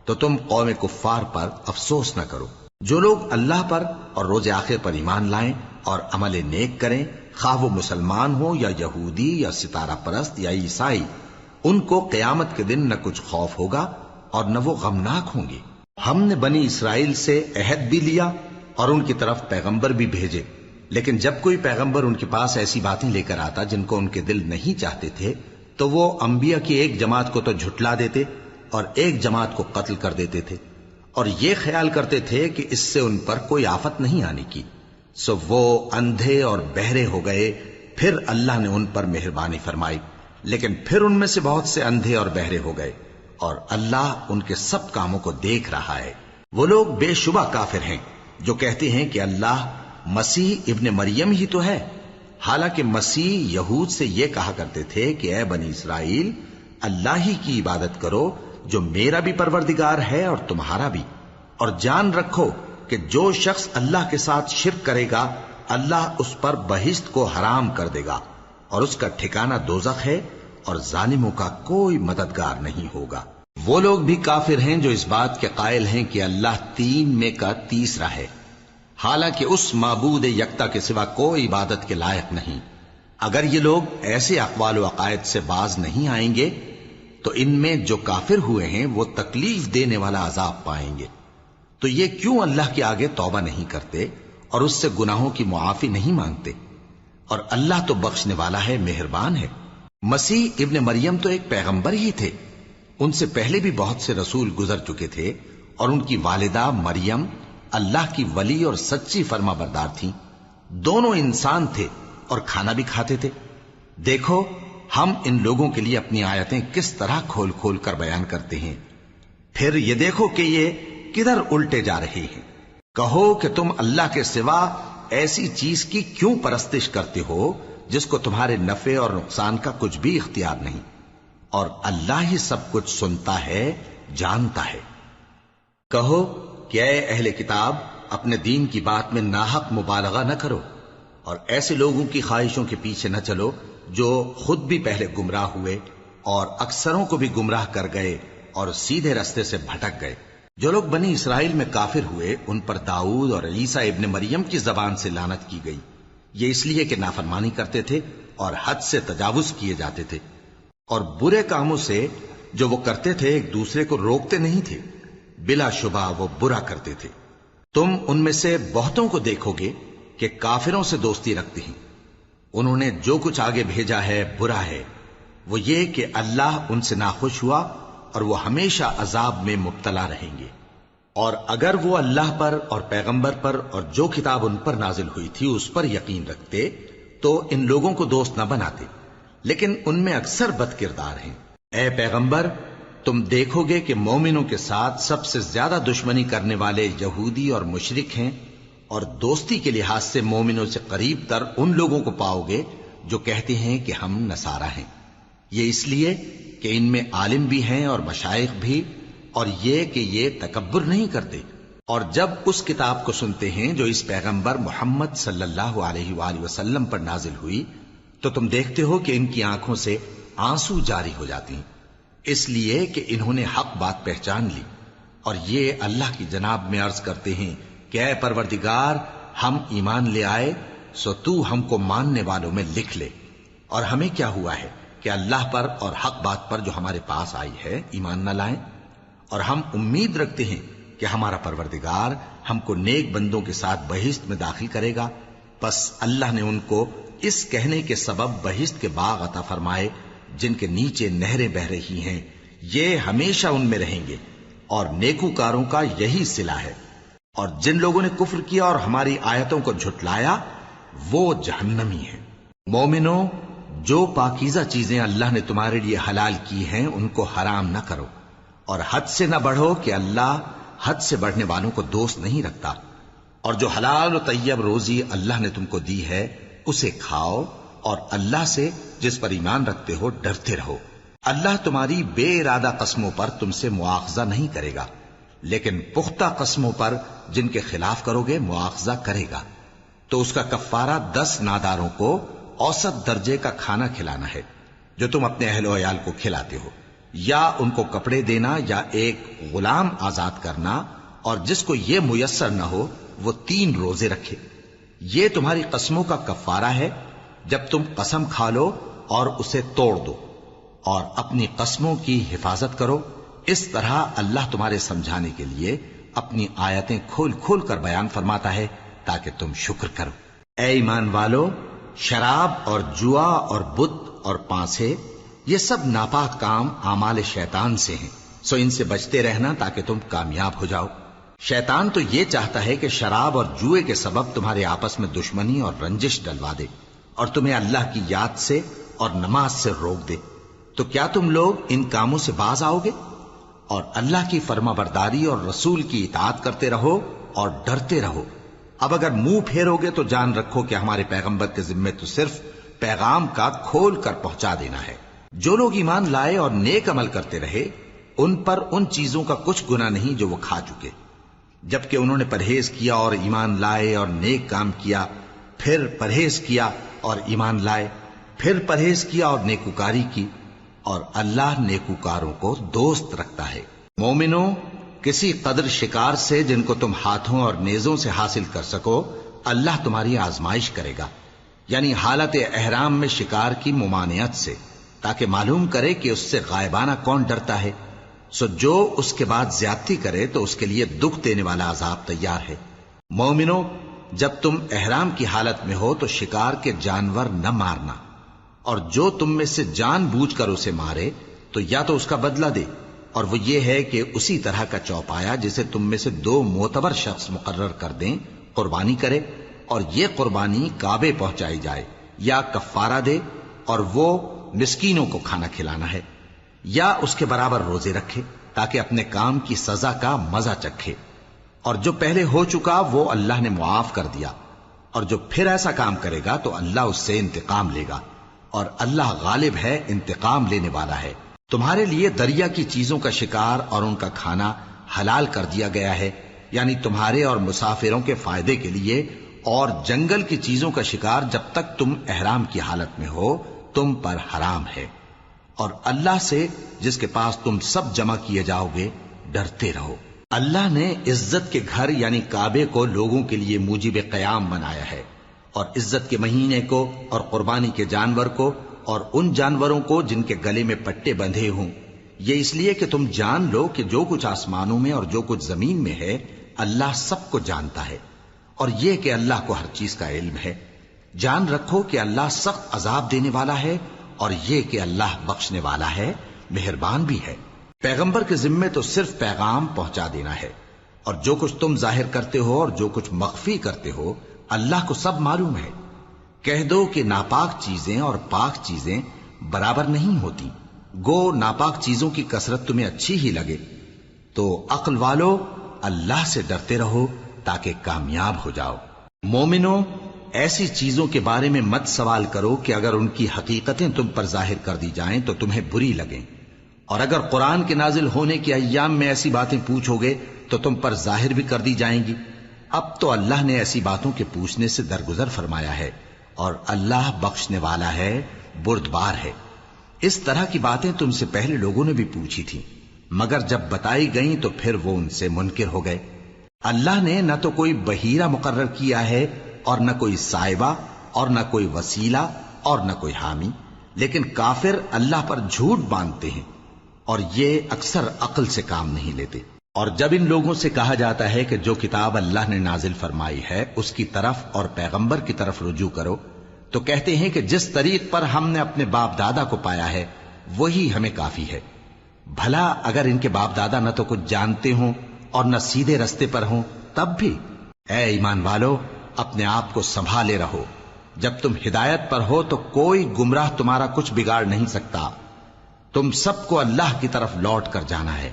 تو تم قوم کفار پر افسوس نہ کرو۔ جو لوگ اللہ پر اور روز آخر پر ایمان لائیں اور عمل نیک کریں، خواہ وہ مسلمان ہو یا یہودی یا ستارہ پرست یا عیسائی، ان کو قیامت کے دن نہ کچھ خوف ہوگا اور نہ وہ غمناک ہوں گے۔ ہم نے بنی اسرائیل سے عہد بھی لیا اور ان کی طرف پیغمبر بھی بھیجے، لیکن جب کوئی پیغمبر ان کے پاس ایسی باتیں لے کر آتا جن کو ان کے دل نہیں چاہتے تھے تو وہ انبیاء کی ایک جماعت کو تو جھٹلا دیتے اور ایک جماعت کو قتل کر دیتے تھے، اور یہ خیال کرتے تھے کہ اس سے ان پر کوئی آفت نہیں آنے کی، سو وہ اندھے اور بہرے ہو گئے۔ پھر اللہ نے ان پر مہربانی فرمائی، لیکن پھر ان میں سے بہت سے اندھے اور بہرے ہو گئے، اور اللہ ان کے سب کاموں کو دیکھ رہا ہے۔ وہ لوگ بے شبہ کافر ہیں جو کہتے ہیں کہ اللہ مسیح ابن مریم ہی تو ہے، حالانکہ مسیح یہود سے یہ کہا کرتے تھے کہ اے بنی اسرائیل، اللہ ہی کی عبادت کرو جو میرا بھی پروردگار ہے اور تمہارا بھی، اور جان رکھو کہ جو شخص اللہ کے ساتھ شرک کرے گا اللہ اس پر بہشت کو حرام کر دے گا، اور اس کا ٹھکانہ دوزخ ہے، اور ظالموں کا کوئی مددگار نہیں ہوگا۔ وہ لوگ بھی کافر ہیں جو اس بات کے قائل ہیں کہ اللہ تین میں کا تیسرا ہے، حالانکہ اس معبود یکتا کے سوا کوئی عبادت کے لائق نہیں۔ اگر یہ لوگ ایسے اقوال و عقائد سے باز نہیں آئیں گے تو ان میں جو کافر ہوئے ہیں وہ تکلیف دینے والا عذاب پائیں گے۔ تو یہ کیوں اللہ کے آگے توبہ نہیں کرتے اور اس سے گناہوں کی معافی نہیں مانگتے؟ اور اللہ تو بخشنے والا ہے، مہربان ہے۔ مسیح ابن مریم تو ایک پیغمبر ہی تھے، ان سے پہلے بھی بہت سے رسول گزر چکے تھے، اور ان کی والدہ مریم اللہ کی ولی اور سچی فرما بردار تھیں، دونوں انسان تھے اور کھانا بھی کھاتے تھے۔ دیکھو ہم ان لوگوں کے لیے اپنی آیتیں کس طرح کھول کھول کر بیان کرتے ہیں، پھر یہ دیکھو کہ یہ کدھر الٹے جا رہے ہیں۔ کہو کہ تم اللہ کے سوا ایسی چیز کی کیوں پرستش کرتے ہو جس کو تمہارے نفع اور نقصان کا کچھ بھی اختیار نہیں، اور اللہ ہی سب کچھ سنتا ہے، جانتا ہے۔ کہو کہ اے اہل کتاب، اپنے دین کی بات میں ناحق مبالغہ نہ کرو، اور ایسے لوگوں کی خواہشوں کے پیچھے نہ چلو جو خود بھی پہلے گمراہ ہوئے اور اکثروں کو بھی گمراہ کر گئے اور سیدھے رستے سے بھٹک گئے۔ جو لوگ بنی اسرائیل میں کافر ہوئے ان پر داؤد اور عیسیٰ ابن مریم کی زبان سے لعنت کی گئی، یہ اس لیے کہ نافرمانی کرتے تھے اور حد سے تجاوز کیے جاتے تھے، اور برے کاموں سے جو وہ کرتے تھے ایک دوسرے کو روکتے نہیں تھے، بلا شبہ وہ برا کرتے تھے۔ تم ان میں سے بہتوں کو دیکھو گے کہ کافروں سے دوستی رکھتے ہیں، انہوں نے جو کچھ آگے بھیجا ہے برا ہے، وہ یہ کہ اللہ ان سے ناخوش ہوا اور وہ ہمیشہ عذاب میں مبتلا رہیں گے۔ اور اگر وہ اللہ پر اور پیغمبر پر اور جو کتاب ان پر نازل ہوئی تھی اس پر یقین رکھتے تو ان لوگوں کو دوست نہ بناتے، لیکن ان میں اکثر بد کردار ہیں۔ اے پیغمبر، تم دیکھو گے کہ مومنوں کے ساتھ سب سے زیادہ دشمنی کرنے والے یہودی اور مشرک ہیں، اور دوستی کے لحاظ سے مومنوں سے قریب تر ان لوگوں کو پاؤ گے جو کہتے ہیں کہ ہم نصارہ ہیں۔ یہ اس لیے کہ ان میں عالم بھی ہیں اور مشائخ بھی، اور یہ کہ یہ تکبر نہیں کرتے۔ اور جب اس کتاب کو سنتے ہیں جو اس پیغمبر محمد صلی اللہ علیہ وآلہ وسلم پر نازل ہوئی تو تم دیکھتے ہو کہ ان کی آنکھوں سے آنسو جاری ہو جاتی ہیں، اس لیے کہ انہوں نے حق بات پہچان لی، اور یہ اللہ کی جناب میں عرض کرتے ہیں کہ اے پروردگار، ہم ایمان لے آئے سو تو ہم کو ماننے والوں میں لکھ لے۔ اور ہمیں کیا ہوا ہے کہ اللہ پر اور حق بات پر جو ہمارے پاس آئی ہے ایمان نہ لائیں، اور ہم امید رکھتے ہیں کہ ہمارا پروردگار ہم کو نیک بندوں کے ساتھ بہشت میں داخل کرے گا۔ پس اللہ نے ان کو اس کہنے کے سبب بہشت کے باغ عطا فرمائے جن کے نیچے نہریں بہ رہی ہیں، یہ ہمیشہ ان میں رہیں گے، اور نیکوکاروں کا یہی صلہ ہے۔ اور جن لوگوں نے کفر کیا اور ہماری آیتوں کو جھٹلایا وہ جہنمی ہیں۔ مومنوں، جو پاکیزہ چیزیں اللہ نے تمہارے لیے حلال کی ہیں ان کو حرام نہ کرو، اور حد سے نہ بڑھو کہ اللہ حد سے بڑھنے والوں کو دوست نہیں رکھتا۔ اور جو حلال و طیب روزی اللہ نے تم کو دی ہے اسے کھاؤ، اور اللہ سے جس پر ایمان رکھتے ہو ڈرتے رہو۔ اللہ تمہاری بے ارادہ قسموں پر تم سے مواخذہ نہیں کرے گا، لیکن پختہ قسموں پر جن کے خلاف کرو گے مواخذہ کرے گا۔ تو اس کا کفارہ 10 ناداروں کو اوسط درجے کا کھانا کھلانا ہے جو تم اپنے اہل و عیال کو کھلاتے ہو، یا ان کو کپڑے دینا یا ایک غلام آزاد کرنا، اور جس کو یہ میسر نہ ہو وہ 3 روزے رکھے۔ یہ تمہاری قسموں کا کفارہ ہے جب تم قسم کھا لو اور اسے توڑ دو، اور اپنی قسموں کی حفاظت کرو۔ اس طرح اللہ تمہارے سمجھانے کے لیے اپنی آیتیں کھول کھول کر بیان فرماتا ہے تاکہ تم شکر کرو۔ اے ایمان والو، شراب اور جوا اور بت اور پانسے یہ سب ناپاک کام اعمال شیطان سے ہیں، سو ان سے بچتے رہنا تاکہ تم کامیاب ہو جاؤ۔ شیطان تو یہ چاہتا ہے کہ شراب اور جوئے کے سبب تمہارے آپس میں دشمنی اور رنجش ڈلوا دے، اور تمہیں اللہ کی یاد سے اور نماز سے روک دے۔ تو کیا تم لوگ ان کاموں سے باز آؤ گے؟ اور اللہ کی فرما برداری اور رسول کی اطاعت کرتے رہو اور ڈرتے رہو۔ اب اگر منہ پھیرو گے تو جان رکھو کہ ہمارے پیغمبر کے ذمے تو صرف پیغام کا کھول کر پہنچا دینا ہے۔ جو لوگ ایمان لائے اور نیک عمل کرتے رہے ان پر ان چیزوں کا کچھ گناہ نہیں جو وہ کھا چکے، جبکہ انہوں نے پرہیز کیا اور ایمان لائے اور نیک کام کیا، پھر پرہیز کیا اور ایمان لائے، پھر پرہیز کیا اور نیکوکاری کی، اور اللہ نیکوکاروں کو دوست رکھتا ہے۔ مومنوں، کسی قدر شکار سے جن کو تم ہاتھوں اور نیزوں سے حاصل کر سکو اللہ تمہاری آزمائش کرے گا، یعنی حالت احرام میں شکار کی ممانعت سے، تاکہ معلوم کرے کہ اس سے غائبانہ کون ڈرتا ہے۔ سو جو اس کے بعد زیادتی کرے تو اس کے لیے دکھ دینے والا عذاب تیار ہے۔ مومنوں، جب تم احرام کی حالت میں ہو تو شکار کے جانور نہ مارنا، اور جو تم میں سے جان بوجھ کر اسے مارے تو یا تو اس کا بدلہ دے، اور وہ یہ ہے کہ اسی طرح کا چوپایا جسے تم میں سے 2 معتبر شخص مقرر کر دیں قربانی کرے، اور یہ قربانی کعبے پہنچائی جائے، یا کفارہ دے اور وہ مسکینوں کو کھانا کھلانا ہے، یا اس کے برابر روزے رکھے تاکہ اپنے کام کی سزا کا مزہ چکھے۔ اور جو پہلے ہو چکا وہ اللہ نے معاف کر دیا، اور جو پھر ایسا کام کرے گا تو اللہ اس سے انتقام لے گا، اور اللہ غالب ہے، انتقام لینے والا ہے۔ تمہارے لیے دریا کی چیزوں کا شکار اور ان کا کھانا حلال کر دیا گیا ہے، یعنی تمہارے اور مسافروں کے فائدے کے لیے، اور جنگل کی چیزوں کا شکار جب تک تم احرام کی حالت میں ہو تم پر حرام ہے۔ اور اللہ سے جس کے پاس تم سب جمع کیے جاؤ گے ڈرتے رہو۔ اللہ نے عزت کے گھر یعنی کعبے کو لوگوں کے لیے موجب قیام بنایا ہے، اور عزت کے مہینے کو اور قربانی کے جانور کو اور ان جانوروں کو جن کے گلے میں پٹے بندھے ہوں، یہ اس لیے کہ تم جان لو کہ جو کچھ آسمانوں میں اور جو کچھ زمین میں ہے اللہ سب کو جانتا ہے، اور یہ کہ اللہ کو ہر چیز کا علم ہے۔ جان رکھو کہ اللہ سخت عذاب دینے والا ہے، اور یہ کہ اللہ بخشنے والا ہے، مہربان بھی ہے۔ پیغمبر کے ذمے تو صرف پیغام پہنچا دینا ہے، اور جو کچھ تم ظاہر کرتے ہو اور جو کچھ مخفی کرتے ہو اللہ کو سب معلوم ہے۔ کہہ دو کہ ناپاک چیزیں اور پاک چیزیں برابر نہیں ہوتی، گو ناپاک چیزوں کی کثرت تمہیں اچھی ہی لگے، تو عقل والو اللہ سے ڈرتے رہو تاکہ کامیاب ہو جاؤ۔ مومنو، ایسی چیزوں کے بارے میں مت سوال کرو کہ اگر ان کی حقیقتیں تم پر ظاہر کر دی جائیں تو تمہیں بری لگیں، اور اگر قرآن کے نازل ہونے کے ایام میں ایسی باتیں پوچھو گے تو تم پر ظاہر بھی کر دی جائیں گی۔ اب تو اللہ نے ایسی باتوں کے پوچھنے سے درگزر فرمایا ہے، اور اللہ بخشنے والا ہے، بردبار ہے۔ اس طرح کی باتیں تم سے پہلے لوگوں نے بھی پوچھی تھی، مگر جب بتائی گئیں تو پھر وہ ان سے منکر ہو گئے۔ اللہ نے نہ تو کوئی بحیرہ مقرر کیا ہے اور نہ کوئی سائبہ اور نہ کوئی وسیلہ اور نہ کوئی حامی، لیکن کافر اللہ پر جھوٹ باندھتے ہیں اور یہ اکثر عقل سے کام نہیں لیتے۔ اور جب ان لوگوں سے کہا جاتا ہے کہ جو کتاب اللہ نے نازل فرمائی ہے اس کی طرف اور پیغمبر کی طرف رجوع کرو، تو کہتے ہیں کہ جس طریق پر ہم نے اپنے باپ دادا کو پایا ہے وہی ہمیں کافی ہے۔ بھلا اگر ان کے باپ دادا نہ تو کچھ جانتے ہوں اور نہ سیدھے رستے پر ہوں تب بھی؟ اے ایمان والو، اپنے آپ کو سنبھالے رہو، جب تم ہدایت پر ہو تو کوئی گمراہ تمہارا کچھ بگاڑ نہیں سکتا۔ تم سب کو اللہ کی طرف لوٹ کر جانا ہے،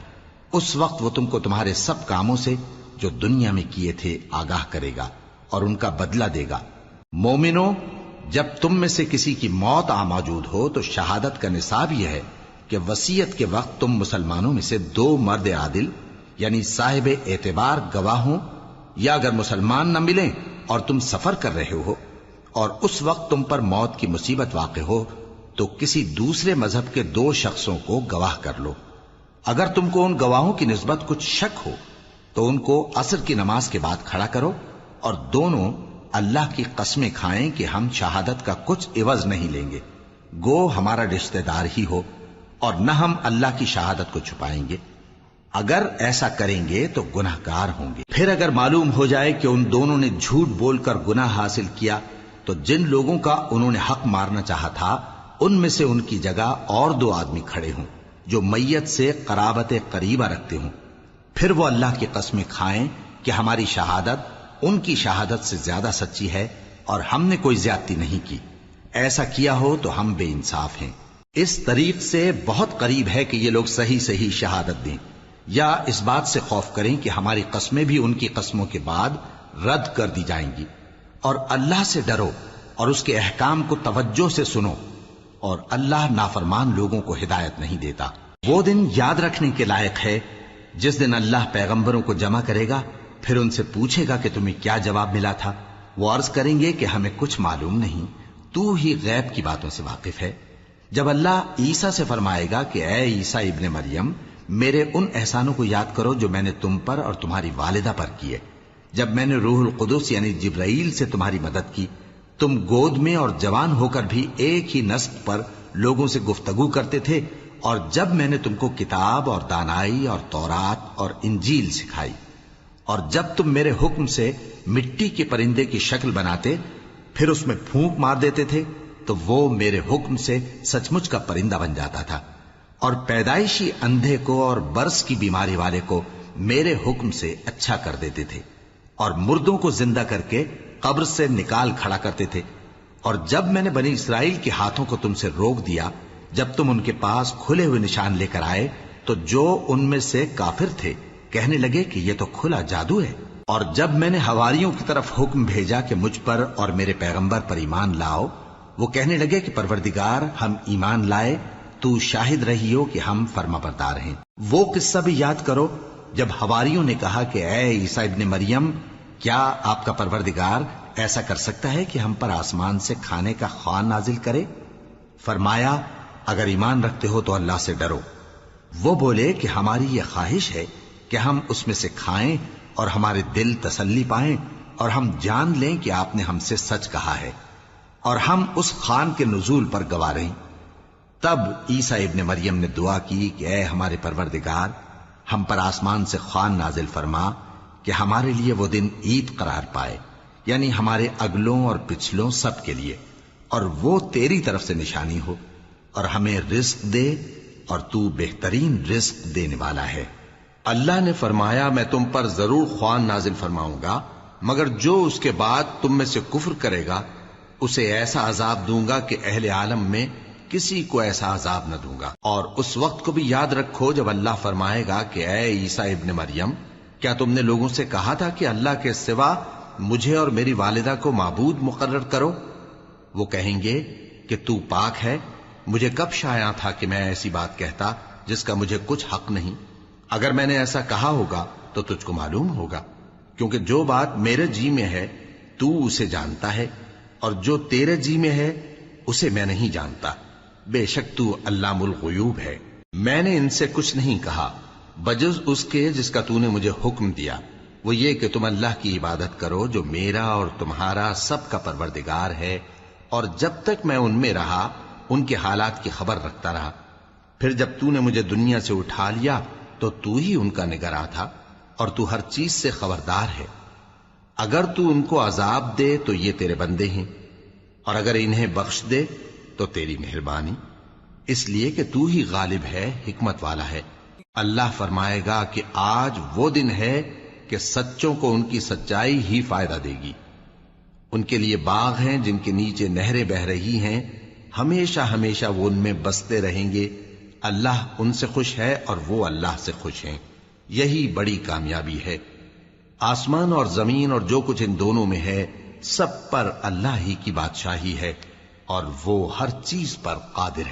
اس وقت وہ تم کو تمہارے سب کاموں سے جو دنیا میں کیے تھے آگاہ کرے گا اور ان کا بدلہ دے گا۔ مومنو، جب تم میں سے کسی کی موت آ موجود ہو تو شہادت کا نصاب یہ ہے کہ وصیت کے وقت تم مسلمانوں میں سے 2 مرد عادل یعنی صاحب اعتبار گواہ ہوں، یا اگر مسلمان نہ ملیں اور تم سفر کر رہے ہو اور اس وقت تم پر موت کی مصیبت واقع ہو تو کسی دوسرے مذہب کے 2 شخصوں کو گواہ کر لو۔ اگر تم کو ان گواہوں کی نسبت کچھ شک ہو تو ان کو عصر کی نماز کے بعد کھڑا کرو، اور دونوں اللہ کی قسمیں کھائیں کہ ہم شہادت کا کچھ عوض نہیں لیں گے، گو ہمارا رشتہ دار ہی ہو، اور نہ ہم اللہ کی شہادت کو چھپائیں گے۔ اگر ایسا کریں گے تو گناہ گار ہوں گے۔ پھر اگر معلوم ہو جائے کہ ان دونوں نے جھوٹ بول کر گناہ حاصل کیا تو جن لوگوں کا انہوں نے حق مارنا چاہا تھا ان میں سے ان کی جگہ اور 2 آدمی کھڑے ہوں جو میت سے قرابت قریبہ رکھتے ہوں، پھر وہ اللہ کی قسمیں کھائیں کہ ہماری شہادت ان کی شہادت سے زیادہ سچی ہے اور ہم نے کوئی زیادتی نہیں کی۔ ایسا کیا ہو تو ہم بے انصاف ہیں۔ اس طریق سے بہت قریب ہے کہ یہ لوگ صحیح شہادت دیں، یا اس بات سے خوف کریں کہ ہماری قسمیں بھی ان کی قسموں کے بعد رد کر دی جائیں گی۔ اور اللہ سے ڈرو اور اس کے احکام کو توجہ سے سنو، اور اللہ نافرمان لوگوں کو ہدایت نہیں دیتا۔ وہ دن یاد رکھنے کے لائق ہے جس دن اللہ پیغمبروں کو جمع کرے گا، پھر ان سے پوچھے گا کہ تمہیں کیا جواب ملا تھا۔ وہ عرض کریں گے کہ ہمیں کچھ معلوم نہیں، تو ہی غیب کی باتوں سے واقف ہے۔ جب اللہ عیسیٰ سے فرمائے گا کہ اے عیسیٰ ابن مریم، میرے ان احسانوں کو یاد کرو جو میں نے تم پر اور تمہاری والدہ پر کیے، جب میں نے روح القدس یعنی جبرائیل سے تمہاری مدد کی، تم گود میں اور جوان ہو کر بھی ایک ہی نسق پر لوگوں سے گفتگو کرتے تھے، اور جب میں نے تم کو کتاب اور دانائی اور تورات اور انجیل سکھائی، اور جب تم میرے حکم سے مٹی کے پرندے کی شکل بناتے پھر اس میں پھونک مار دیتے تھے تو وہ میرے حکم سے سچ مچ کا پرندہ بن جاتا تھا، اور پیدائشی اندھے کو اور برس کی بیماری والے کو میرے حکم سے اچھا کر دیتے تھے، اور مردوں کو زندہ کر کے قبر سے نکال کھڑا کرتے تھے۔ اور جب میں نے بنی اسرائیل کے ہاتھوں کو تم سے روک دیا جب تم ان کے پاس کھلے ہوئے نشان لے کر آئے تو جو ان میں سے کافر تھے کہنے لگے کہ یہ تو کھلا جادو ہے۔ اور جب میں نے حواریوں کی طرف حکم بھیجا کہ مجھ پر اور میرے پیغمبر پر ایمان لاؤ، وہ کہنے لگے کہ پروردگار، ہم ایمان لائے، تو شاہد رہی ہو کہ ہم فرما بردار ہیں۔ وہ قصہ بھی یاد کرو جب حواریوں نے کہا کہ اے عیسیٰ ابن مریم، کیا آپ کا پروردگار ایسا کر سکتا ہے کہ ہم پر آسمان سے کھانے کا خوان نازل کرے؟ فرمایا، اگر ایمان رکھتے ہو تو اللہ سے ڈرو۔ وہ بولے کہ ہماری یہ خواہش ہے کہ ہم اس میں سے کھائیں اور ہمارے دل تسلی پائیں اور ہم جان لیں کہ آپ نے ہم سے سچ کہا ہے، اور ہم اس خان کے نزول پر گواہ رہیں۔ تب عیسیٰ ابن مریم نے دعا کی کہ اے ہمارے پروردگار، ہم پر آسمان سے خوان نازل فرما کہ ہمارے لیے وہ دن عید قرار پائے، یعنی ہمارے اگلوں اور پچھلوں سب کے لیے، اور وہ تیری طرف سے نشانی ہو، اور ہمیں رزق دے، اور تو بہترین رزق دینے والا ہے۔ اللہ نے فرمایا میں تم پر ضرور خوان نازل فرماؤں گا، مگر جو اس کے بعد تم میں سے کفر کرے گا اسے ایسا عذاب دوں گا کہ اہل عالم میں کسی کو ایسا عذاب نہ دوں گا۔ اور اس وقت کو بھی یاد رکھو جب اللہ فرمائے گا کہ اے عیسیٰ ابن مریم، کیا تم نے لوگوں سے کہا تھا کہ اللہ کے سوا مجھے اور میری والدہ کو معبود مقرر کرو؟ وہ کہیں گے کہ تو پاک ہے، مجھے کب شایع تھا کہ میں ایسی بات کہتا جس کا مجھے کچھ حق نہیں۔ اگر میں نے ایسا کہا ہوگا تو تجھ کو معلوم ہوگا، کیونکہ جو بات میرے جی میں ہے تو اسے جانتا ہے، اور جو تیرے جی میں ہے اسے میں نہیں جانتا۔ بے شک تو علام الغیوب ہے۔ میں نے ان سے کچھ نہیں کہا بجز اس کے جس کا تو نے مجھے حکم دیا، وہ یہ کہ تم اللہ کی عبادت کرو جو میرا اور تمہارا سب کا پروردگار ہے، اور جب تک میں ان میں رہا ان کے حالات کی خبر رکھتا رہا۔ پھر جب تو نے مجھے دنیا سے اٹھا لیا تو تو ہی ان کا نگراں تھا، اور تو ہر چیز سے خبردار ہے۔ اگر تو ان کو عذاب دے تو یہ تیرے بندے ہیں، اور اگر انہیں بخش دے تو تیری مہربانی، اس لیے کہ تو ہی غالب ہے، حکمت والا ہے۔ اللہ فرمائے گا کہ آج وہ دن ہے کہ سچوں کو ان کی سچائی ہی فائدہ دے گی۔ ان کے لیے باغ ہیں جن کے نیچے نہریں بہ رہی ہیں، ہمیشہ ہمیشہ وہ ان میں بستے رہیں گے۔ اللہ ان سے خوش ہے اور وہ اللہ سے خوش ہیں، یہی بڑی کامیابی ہے۔ آسمان اور زمین اور جو کچھ ان دونوں میں ہے سب پر اللہ ہی کی بادشاہی ہے، اور وہ ہر چیز پر قادر ہے۔